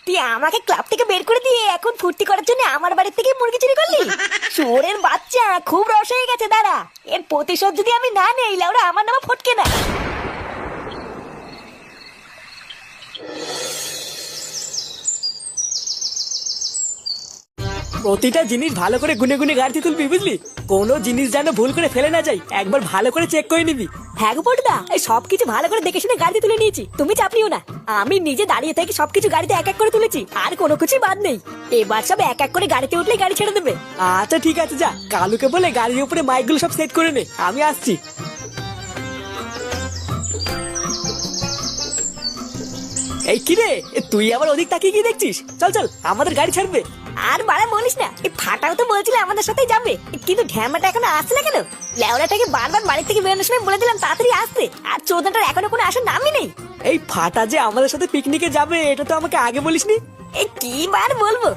তুই আমাকে ক্লাব থেকে বের করে দিয়ে এখন ফুর্তি করার জন্য আমার বাড়ি থেকে মুরগি চুরি করলি? চোরের বাচ্চা, খুব রস হয়ে গেছে, দাঁড়া। এর প্রতিশোধ যদি আমি না নেই, লাউরা আমার নামে ফটকে না। প্রতিটা জিনিস ভালো করে গুনে গুনে গাড়িতে তুলবি, বুঝলি? কোনো জিনিস যেন ভুল করে ফেলে না যাই, একবার ভালো করে চেক করে নিবি। হ্যাঁ গো পটুদা, এই সবকিছু ভালো করে দেখে শুনে গাড়িতে তুলে নিয়েছি, তুমি চাপ নিও না। আমি নিজে দাঁড়িয়ে থেকে সবকিছু গাড়িতে এক এক করে তুলেছি, আর কোনো কিছুই বাদ নেই। এবার সব এক এক করে গাড়িতে উঠলে গাড়ি ছেড়ে দেবে। আচ্ছা ঠিক আছে, যা কালুকে বলে গাড়ির উপরে মাইকগুলো সব সেট করে নে, আমি আসছি। এই কি রে, তুই আবার ওদিক তাকিয়ে কি দেখছিস? চল চল, আমাদের গাড়ি ছাড়বে। আর বাড়া বলিস না, এই ফাটাও তো বলছিল আমাদের সাথেই যাবে, কিন্তু ঢ্যামাটা এখনো আসছে না কেন? লেওড়াটাকে বারবার বাড়ি থেকে বেরোনোর সময় বলে দিলাম তাড়াতাড়ি আসতে, আর চোদনাটার এখনো কোনো আসার নামই নেই। এই ফাটা যে আমাদের সাথে পিকনিকে যাবে, এটা তো আমাকে আগে বলিসনি। এই কি বার বলবো।